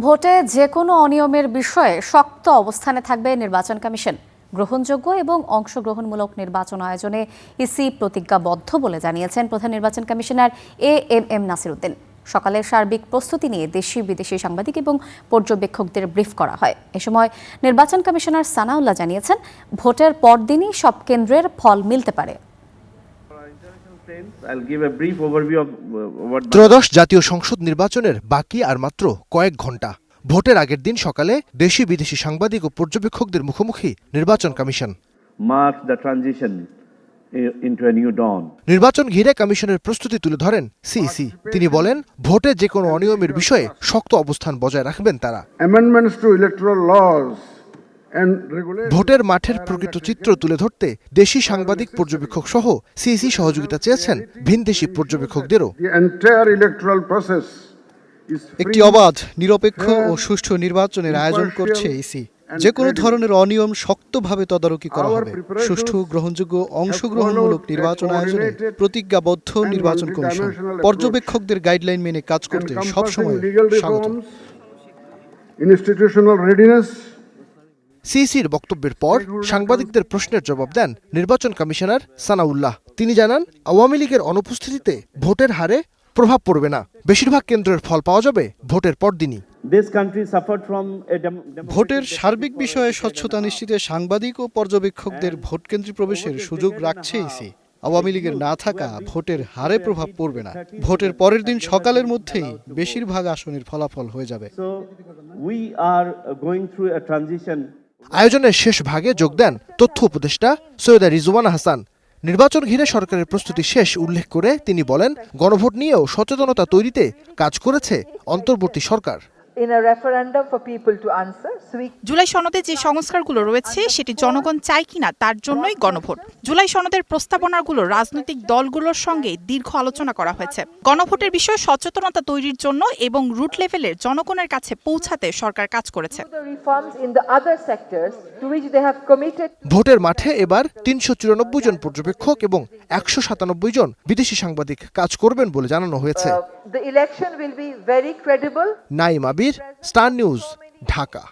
ভোটে যে কোনো অনিয়মের বিষয়ে শক্ত অবস্থানে থাকবে নির্বাচন কমিশন। গ্রহণযোগ্য এবং অংশগ্রহণমূলক নির্বাচন আয়োজনে ইসি প্রতিজ্ঞাবদ্ধ বলে জানিয়েছেন প্রধান নির্বাচন কমিশনার এএমএম নাসির উদ্দিন। সকালে সার্বিক প্রস্তুতি নিয়ে দেশি বিদেশি সাংবাদিক এবং পর্যবেক্ষকদের ব্রিফ করা হয়। এ সময় নির্বাচন কমিশনার সানাউল্লাহ জানিয়েছেন, ভোটের পরদিনই সব কেন্দ্রের ফল মিলতে পারে। ত্রয়োদশ জাতীয় সংসদ নির্বাচনের বাকি আর মাত্র কয়েক ঘণ্টা। ভোটের আগের দিন সকালে দেশি বিদেশি সাংবাদিক ও পর্যবেক্ষকদের মুখোমুখি নির্বাচন কমিশন। নির্বাচন ঘিরে কমিশনের প্রস্তুতি তুলে ধরেন সিইসি। তিনি বলেন, ভোটে যে কোনো অনিয়মের বিষয়ে শক্ত অবস্থান বজায় রাখবেন তারা। ভোটের মাঠের প্রকৃত চিত্র তুলে ধরতে দেশি সাংবাদিক পর্যবেক্ষক সহ সিইসি সহযোগিতা চেয়েছেন ভিনদেশি পর্যবেক্ষকদেরও। একটি অবাধ, নিরপেক্ষ ও সুষ্ঠু নির্বাচনের আয়োজন করছে ইসি। যে কোনো ধরনের অনিয়ম শক্তভাবে তদারকি করা হবে। সুষ্ঠু, গ্রহণযোগ্য, অংশগ্রহণমূলক নির্বাচন আয়োজনে প্রতিজ্ঞাবদ্ধ নির্বাচন কমিশন পর্যবেক্ষকদের গাইডলাইন মেনে কাজ করতে সবসময় স্বাগত। সিইসির বক্তব্যের পর সাংবাদিকদের প্রশ্নের জবাব দেন নির্বাচন কমিশনার সানাউল্লাহ। তিনি জানান, আওয়ামী লীগের অনুপস্থিতিতে ভোটের হারে প্রভাব পড়বে না। বেশিরভাগ কেন্দ্রের ফল পাওয়া যাবে ভোটের পরদিনই। ভোটের সার্বিক বিষয়ে স্বচ্ছতা নিশ্চিতে সাংবাদিক ও পর্যবেক্ষকদের ভোটকেন্দ্রে প্রবেশের সুযোগ রাখছে ইসি। আওয়ামী লীগের না থাকা ভোটের হারে প্রভাব পড়বে না। ভোটের পরের দিন সকালের মধ্যেই বেশিরভাগ আসনের ফলাফল হয়ে যাবে। আয়োজনের শেষ ভাগে যোগ দেন তথ্য উপদেষ্টা সৈয়দা রিজওয়ানা হাসান। নির্বাচন ঘিরে সরকারের প্রস্তুতি শেষ উল্লেখ করে তিনি বলেন, গণভোট নিয়েও সচেতনতা তৈরিতে কাজ করেছে অন্তর্বর্তী সরকার। জুলাই সনদে যে সংস্কারগুলো রয়েছে সেটি জনগণ চায় কিনা তার জন্যই গণভোট। জুলাই সনদের প্রস্তাবনাগুলো রাজনৈতিক দলগুলোর সঙ্গে দীর্ঘ আলোচনা করা হয়েছে। গণভোটের বিষয়ে সচেতনতা তৈরির জন্য এবং রুট লেভেলের জনগণের কাছে পৌঁছাতে সরকার কাজ করেছে। ভোটের মাঠে এবার ৩৯৪ জন পর্যবেক্ষক এবং ১৯৭ জন বিদেশি সাংবাদিক কাজ করবেন বলে জানানো হয়েছে। নাইম আবির, স্টার নিউজ, ঢাকা।